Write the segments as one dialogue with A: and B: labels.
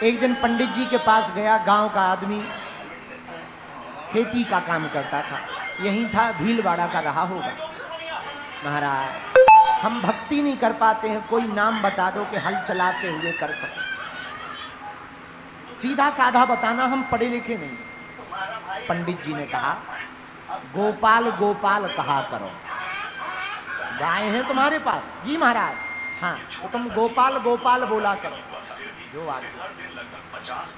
A: एक दिन पंडित जी के पास गया। गांव का आदमी खेती का काम करता था, यहीं था, भीलवाड़ा का रहा होगा। महाराज हम भक्ति नहीं कर पाते हैं, कोई नाम बता दो कि हल चलाते हुए कर सके। सीधा साधा बताना, हम पढ़े लिखे नहीं। पंडित जी ने कहा गोपाल गोपाल कहा करो। गाय हैं तुम्हारे पास? जी महाराज। हाँ, तो तुम गोपाल गोपाल बोला करो जो आगे।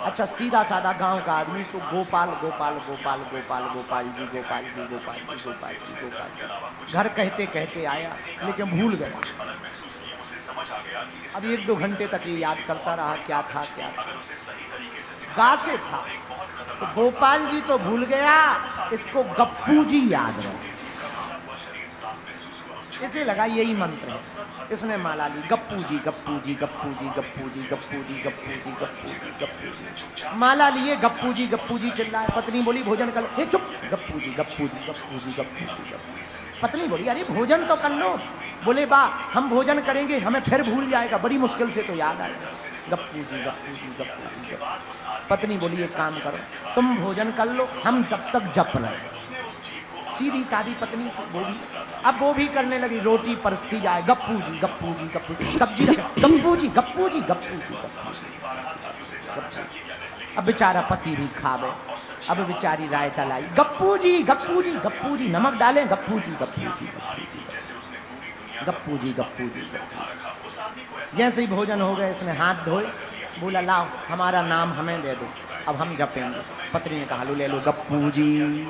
A: अच्छा, सीधा साधा गांव का आदमी सो गोपाल गोपाल गोपाल गोपाल गोपाल जी गोपाल जी गोपाल जी गोपाल जी गोपाल जी। घर कहते कहते आया लेकिन भूल गया। अब 1-2 घंटे तक ये याद करता रहा क्या था क्या था। गा से था तो गोपाल जी तो भूल गया, इसको गप्पू जी याद रहे। इसे लगा यही मंत्र है, इसने माला ली, गप्पू जी गप्पू जी गप्पू जी गप्पू जी गप्पू जी गप्पू जी गप्पू जी गप्पू जी। माला लिए गप्पू जी चिल्लाए। पत्नी बोली भोजन कर लो। चुप, गप्पू जी गप्पू जी गप्पू जी गप्पू जी गप्पू। पत्नी बोली अरे भोजन तो कर लो। बोले बा हम भोजन करेंगे, हमें फिर भूल जाएगा, बड़ी मुश्किल से तो याद आएगा। गप्पू जी गप्पू जी गप्पू जी गप्पू। पत्नी बोली एक काम करो, तुम भोजन कर लो, हम जब तक जप रहे। सीधी सादी पत्नी थी वो भी। अब वो भी करने लगी, रोटी परसती जाए, गप्पू जी गप्पू जी गप्पू जी। सब्जी गप्पू जी गप्पू जी गप्पू जी गप्पू जी। अब बेचारा पति भी खावे। अब बेचारी रायता लाई, गप्पू जी गप्पू जी गप्पू जी, नमक डालें, गप्पू जी गप्पू जी गप्पू जी गप्पू जी गप्पू। जैसे ही भोजन हो गए, इसने हाथ धोए, बोला लाओ हमारा नाम हमें दे दो, अब हम जपेंगे। पत्नी ने कहा लो ले लो गप्पू जी।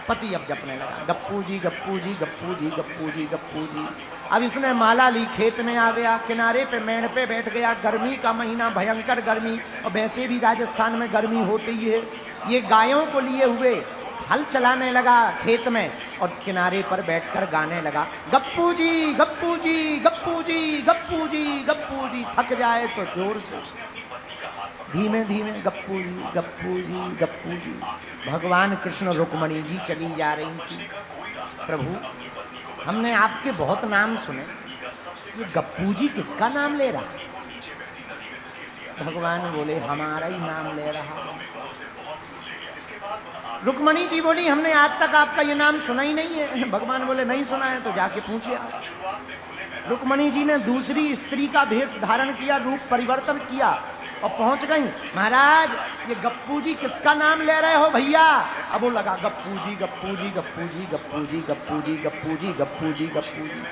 A: पति अब जपने लगा, गप्पू जी गप्पू जी गप्पू जी गप्पू जी गप्पू जी। अब इसने माला ली, खेत में आ गया, किनारे पे मेड़ पे बैठ गया। गर्मी का महीना, भयंकर गर्मी, और वैसे भी राजस्थान में गर्मी होती है। ये गायों को लिए हुए हल चलाने लगा खेत में, और किनारे पर बैठकर गाने लगा, गप्पू जी गप्पू जी गप्पू जी गप्पू जी गप्पू जी। थक जाए तो जोर से, धीमे धीमे गप्पू जी गप्पू जी गप्पू जी। भगवान कृष्ण रुक्मणी जी चली जा रही थी। प्रभु हमने आपके बहुत नाम सुने, ये गप्पू जी किसका नाम ले रहा? भगवान बोले हमारा ही नाम ले रहा। रुक्मणी जी बोली हमने आज तक आपका ये नाम सुना ही नहीं है। भगवान बोले नहीं सुना है तो जाके पूछिए आप। रुक्मणी जी ने दूसरी स्त्री का भेष धारण किया, रूप परिवर्तन किया और पहुंच गई। महाराज ये गप्पू जी किसका नाम ले रहे हो भैया? अब वो लगा गप्पू जी गप्पू जी गप्पू जी गप्पू जी गप्पू जी गप्पू जी गप्पू जी गप्पू जी।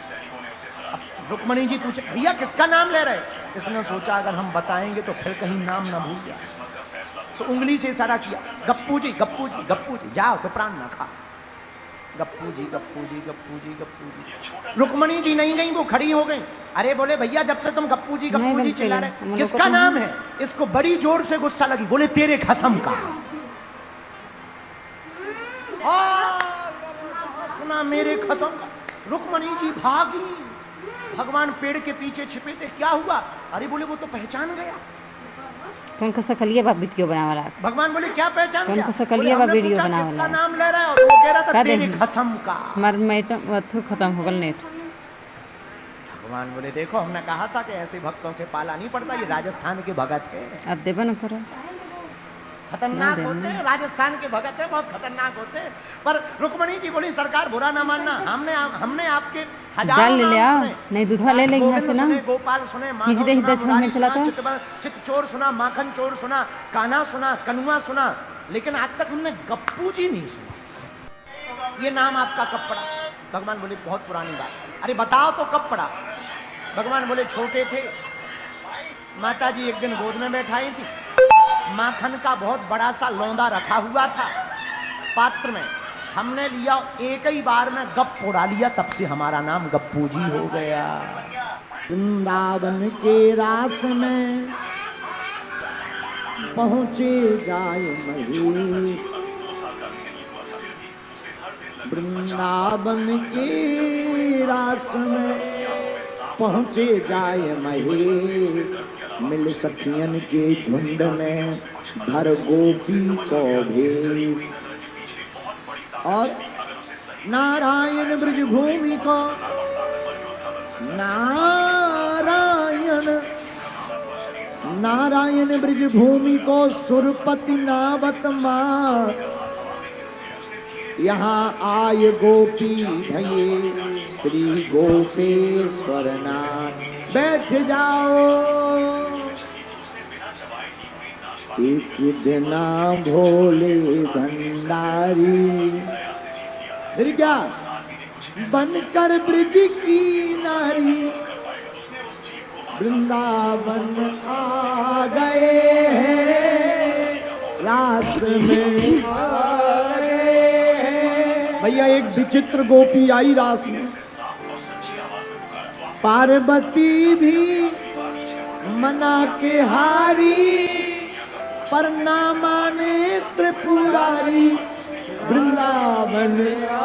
A: अब रुक्मणी जी पूछे भैया किसका नाम ले रहे? इसने सोचा अगर हम बताएंगे तो फिर कहीं नाम ना भूल जाए, तो उंगली से इशारा किया, गप्पू जी गप्पू जी गप्पू जी, जाओ तो प्राण ना खा। गप्पू जी गप्पू जी गप्पू जी गप्पू जी। रुक्मणी जी नहीं गई, वो खड़ी हो गई। अरे बोले भैया जब से तुम गप्पू जी चिल्ला रहे, किसका नाम है? इसको बड़ी जोर से गुस्सा लगी, बोले तेरे खसम का। सुना मेरे खसम का। रुक्मणी जी भागी। भगवान पेड़ के पीछे छिपे थे, क्या हुआ? अरे बोले वो तो पहचान गया।
B: कौन का सकलिया बा वीडियो बनावाला?
A: भगवान बोले क्या पहचान
B: कौन का सकलिया बा वीडियो बनावाला?
A: किसका नाम ले रहा है? और वो कह रहा था तेरे खसम का।
B: हमार मैडम अथु खत्म हो गल नेट।
A: भगवान बोले देखो हमने कहा था कि ऐसे भक्तों से पाला नहीं पड़ता, ये राजस्थान के भगत है।
B: अब देबो न करो,
A: खतरनाक होते हैं राजस्थान के भगत है, बहुत खतरनाक होते हैं। पर रुक्मणी जी बोली सरकार बुरा ना मानना, हमने आपके हजार
B: ले लिया, नहीं दूधवा ले लेंगे यहाँ से ना।
A: गोपाल सुने, माधव सुना, चितचोर सुना, माखन चोर सुना, कान्हा सुना, कनुआ सुना, लेकिन आज तक हमने गप्पू जी नहीं सुना। ये नाम आपका कब पड़ा? भगवान बोले बहुत पुरानी बात। अरे बताओ तो कब पड़ा? भगवान बोले छोटे थे, माता जी एक दिन गोद में बैठाई थी, माखन का बहुत बड़ा सा लौंदा रखा हुआ था पात्र में, हमने लिया, एक ही बार में गप उड़ा लिया, तब से हमारा नाम गप्पू जी हो गया। वृंदावन के रास में पहुंचे जाए महेश, वृंदावन के रास में पहुंचे जाए महेश, मिल सखियन के झुंड में धर गोपी को भेष, और नारायण ब्रज भूमि को, नारायण नारायण ब्रज भूमि को सुरपति नावत मात, यहाँ आय गोपी भये श्री गोपेश्वर नाथ। बैठ जाओ एक दिना भोले भंडारी, फिर क्या बनकर ब्रज की नारी वृंदावन आ गए हैं, रास में आ गए हैं। भैया एक विचित्र गोपी आई रास में, पार्वती भी मना के हारी, पर ना माने त्रिपुरारी, वृंदावन आ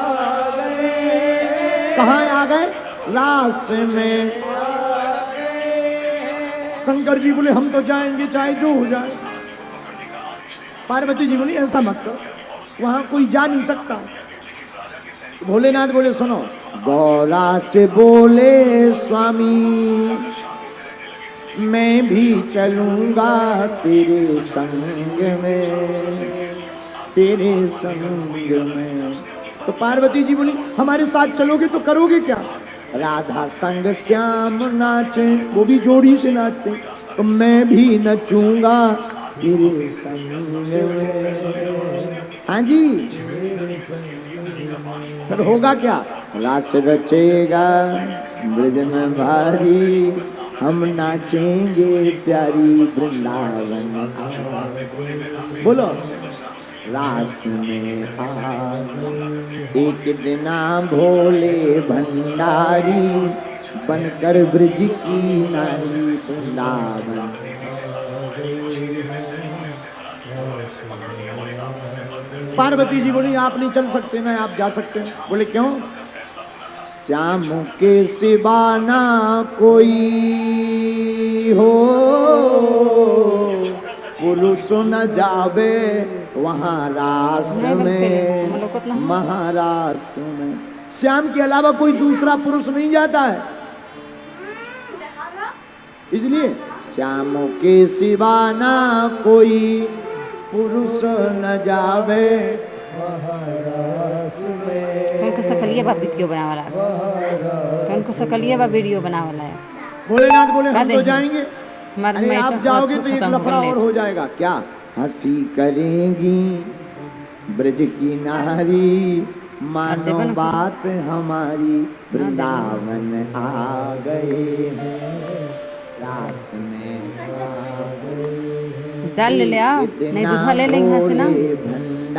A: गए। कहाँ आ गए? रास में। शंकर जी बोले हम तो जाएंगे चाहे जो हो जाए। पार्वती जी बोली ऐसा मत करो, वहां कोई जा नहीं सकता। भोलेनाथ बोले सुनो, गौरा से बोले स्वामी मैं भी चलूंगा तेरे संग में, तेरे संग में। तो पार्वती जी बोली हमारे साथ चलोगे तो करोगे क्या? राधा संग श्याम नाचे, वो भी जोड़ी से नाचते, तो मैं भी नचूंगा तेरे संग में। हाँ जी, फिर होगा क्या? रास रचेगा ब्रज में भारी, हम नाचेंगे प्यारी वृंदावन आ। बोलो रास में आ एक दिना भोले भंडारी, बनकर ब्रज की नारी वृंदावन। पार्वती जी बोली आप नहीं चल सकते ना, आप जा सकते हैं। बोले क्यों? श्याम के सिवा ना कोई हो, पुरुष न जावे वहाँ रास में, महारास में। श्याम के अलावा कोई दूसरा पुरुष नहीं जाता है, इसलिए श्याम के सिवा ना कोई पुरुष न जावे महारास में।
B: उनको सकलिया बा वीडियो बनावाला, उनको सकलिया बा वीडियो बनावाला है।
A: भोलेनाथ बोले हम तो जाएंगे। अरे आप जाओगे तो एक लफड़ा और हो जाएगा। क्या? हंसी करेंगी ब्रज की नारी, मानो बात हमारी, वृंदावन आ गए हैं, रास में आ गए।
B: दाल ले ले आओ, नहीं दूधा ले लेंगे यहाँ से ना,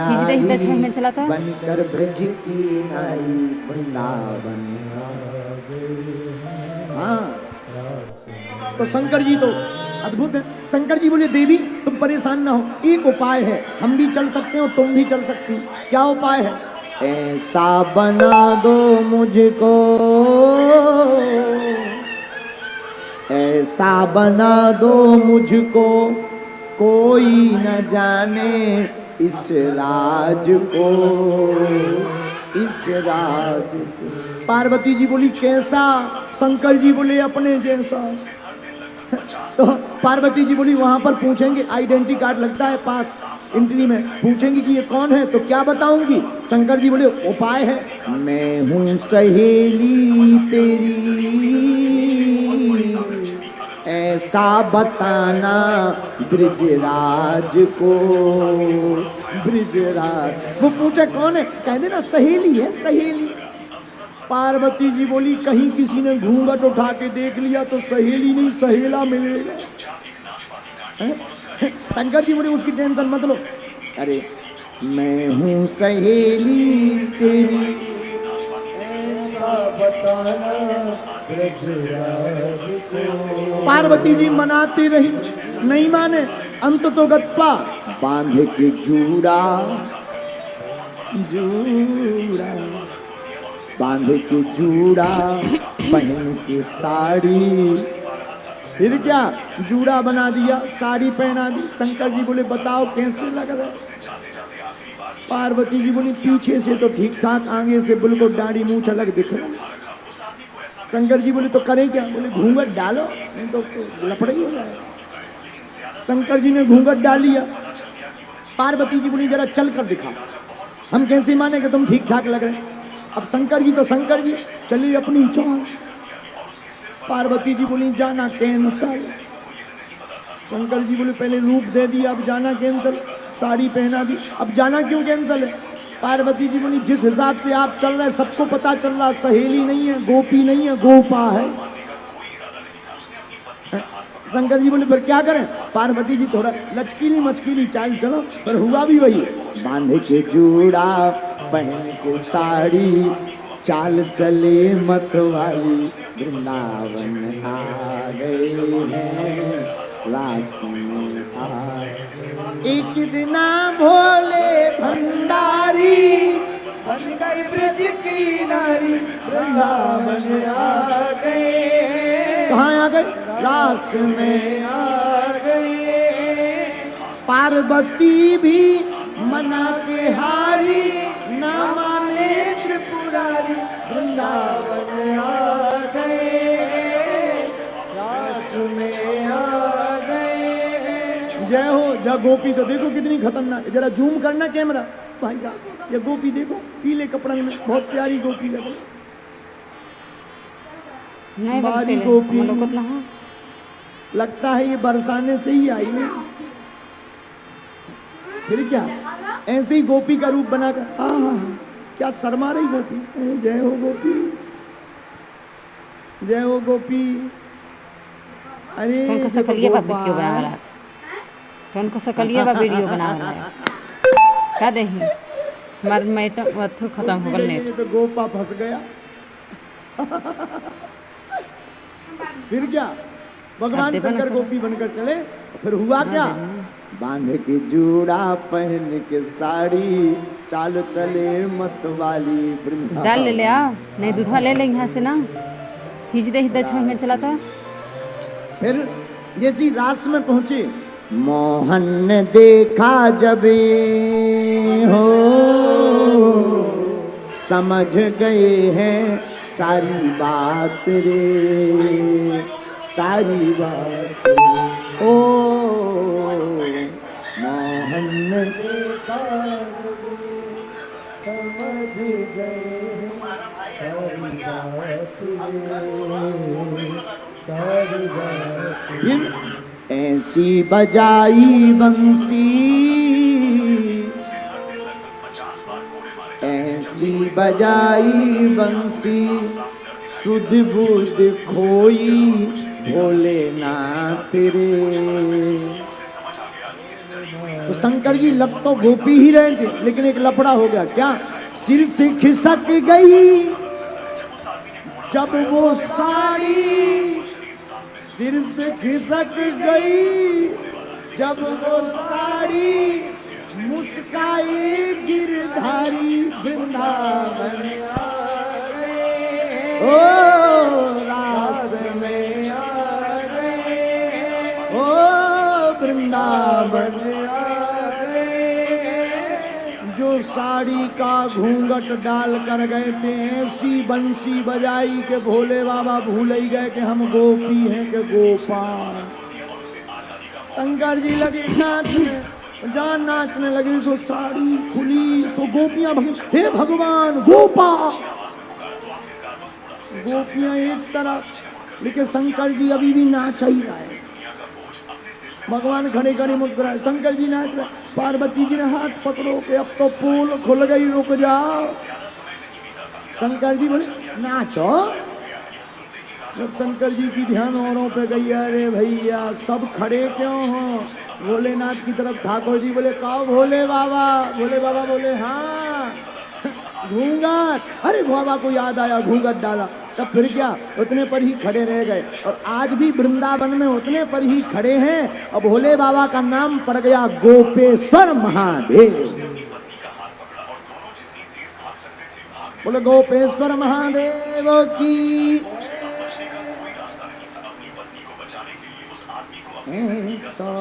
B: खींचते ही दक्षिण में चला था।
A: बनकर ब्रज की नारी वृंदावन आ गए। हाँ, तो शंकर जी तो अद्भुत है। शंकर जी बोले देवी तुम परेशान ना हो, एक उपाय है, हम भी चल सकते हो तुम भी चल सकती। क्या उपाय है? ऐसा बना दो मुझको, ऐसा बना दो मुझको, कोई न जाने इस राज को, इस राज को। पार्वती जी बोली कैसा? शंकर जी बोले अपने जैसा। तो पार्वती जी बोली वहां पर पूछेंगे, आइडेंटिटी कार्ड लगता है पास एंट्री में, पूछेंगे कि ये कौन है, तो क्या बताऊंगी? शंकर जी बोले उपाय है, मैं हूँ सहेली तेरी, ऐसा बताना ब्रिजराज को, ब्रिजराज। वो पूछे कौन है, कह देना सहेली है, सहेली। पार्वती जी बोली कहीं किसी ने घूंघट उठा के देख लिया तो सहेली नहीं सहेला मिलेगा। शंकर जी बोले उसकी टेंशन मत लो। अरे मैं हूँ सहेली तेरी, ऐसा बताना ब्रजराज को। पार्वती जी मनाती रही, नहीं माने। अंत तो गत्पा बांध के जूड़ा, जूड़ा बांध के जूड़ा, पहन के साड़ी। फिर क्या? जूड़ा बना दिया, साड़ी पहना दी। शंकर जी बोले बताओ कैसे लग रहा है? पार्वती जी बोली पीछे से तो ठीक ठाक, आगे से बिल्कुल दाढ़ी मूंछ अलग दिख रहा है। शंकर जी बोले तो करें क्या? बोले घूंघट डालो, नहीं तो लफड़ा ही हो जाएगा। शंकर जी ने घूंघट डालिया। पार्वती जी बोली जरा चल कर दिखा, हम कैसे माने कि तुम ठीक ठाक लग रहे। अब शंकर जी तो शंकर जी चली अपनी चाल। पार्वती जी बोली जाना कैंसल। शंकर जी बोले पहले रूप दे दिया, अब जाना कैंसल। साड़ी पहना दी, अब जाना क्यों कैंसल है। पार्वती जी बोली जिस हिसाब से आप चल रहे सबको पता चल रहा, सहेली नहीं है, गोपी नहीं है, गोपा है। शंकर जी बोले पर क्या करें। पार्वती जी थोड़ा लचकीली मचकीली चाल चलो, पर हुआ भी वही। बांधे के जूड़ा पहन के साड़ी, चाल चले मतवाली, वृंदावन आ गए हैं, रास में आ गए। एक दिना भोले भंडारी, बन गई ब्रज की नारी, वृंदावन आ गए। कहाँ आ गए, रास में आ गए। पार्वती भी मना के हारी, ना माने त्रिपुरारी, वृंदावन आ गए, रास में आ गए। जय हो। जय गोपी तो देखो कितनी खतरनाक, जरा जूम करना कैमरा भाई साहब, ये गोपी देखो पीले कपड़े में, बहुत प्यारी गोपी लग रही। बारी गोपी लगता है ये बरसाने से ही आई है। फिर क्या ऐसे ही गोपी का रूप बनाकर, क्या शर्मा रही गोपी। जय हो गोपी, जय हो गोपी। अरे
B: कौन को सकलिए बा वीडियो बना रहा, कौन को सकलिए बा वीडियो बना रहा है, क्या देखी हमार मैटर अथु खत्म हो गल नेट,
A: तो गोपा फंस गया। फिर क्या भगवान शंकर गोपी बनकर चले। फिर हुआ क्या, बांध के जूड़ा पहन के साड़ी, चाल चले मतवाली, वृंदावन।
B: दाल ले ले आओ, नहीं दूधवा ले ले यहाँ से ना, खींच दे इधर में चला था।
A: फिर जैसी रास में पहुंचे, मोहन ने देखा जब हो, समझ गए हैं सारी बात रे, सारी बात। ओ मोहन ने देखा समझ गए सारी बात रे, सारी बात। फिर ऐसी बजाई बंसी, ऐसी बजाई बंसी, सुध बुध खोई भोलेनाथ रे। तो शंकर जी लग तो गोपी ही रहे थे, लेकिन एक लफड़ा हो गया। क्या, सिर से खिसक गई जब वो साड़ी, सिर से खिसक गई जब वो साड़ी, मुस्काई गिरधारी, वृंदावन आ गए, ओ रास में आ गए, ओ वृंदावन आ गए। जो साड़ी का घूंघट डाल कर गए थे, ऐसी बंसी बजाई के भोले बाबा भूल ही गए कि हम गोपी हैं कि गोपाल। शंकर जी लगे नाचने, जहाँ नाचने लगे सो साड़ी खुली, सो गोपियां भगी, हे भगवान गोपा। गोपियां एक तरफ, लेकिन शंकर जी अभी भी नाच ही रहे। भगवान खड़े खड़े मुस्कुराए, शंकर जी नाच रहे। पार्वती जी ने हाथ पकड़ो के अब तो पोल खुल गई, रुक जाओ। शंकर जी बोले नाचो। जब शंकर जी की ध्यान औरों पे गई, अरे भैया सब खड़े क्यों हो। भोलेनाथ की तरफ ठाकुर जी बोले कहो भोले बाबा। भोले बाबा बोले हाँ घूंघट। अरे बाबा को याद आया, घूंघट डाला। तब फिर क्या, उतने पर ही खड़े रह गए। और आज भी वृंदावन में उतने पर ही खड़े हैं। और भोले बाबा का नाम पड़ गया गोपेश्वर महादेव। बोले गोपेश्वर महादेव की। ऐसा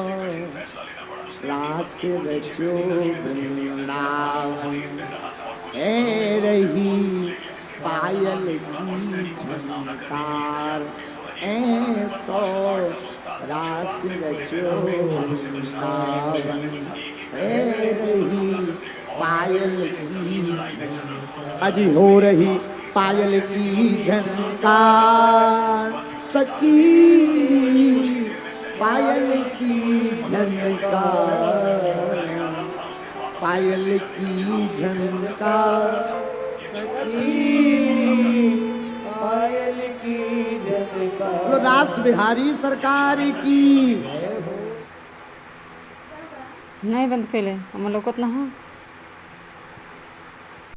A: रास रचो वृंदावन, है रही पायल की झनकार। ऐसो रास रचो वृंदावन है रही पायल की अजी हो रही पायल की झनकार सखी पायल की झनकार पायल की झनकार सखी पायल की झनकार रास बिहारी सरकार की
B: नहीं बंद कैले हम लोग ना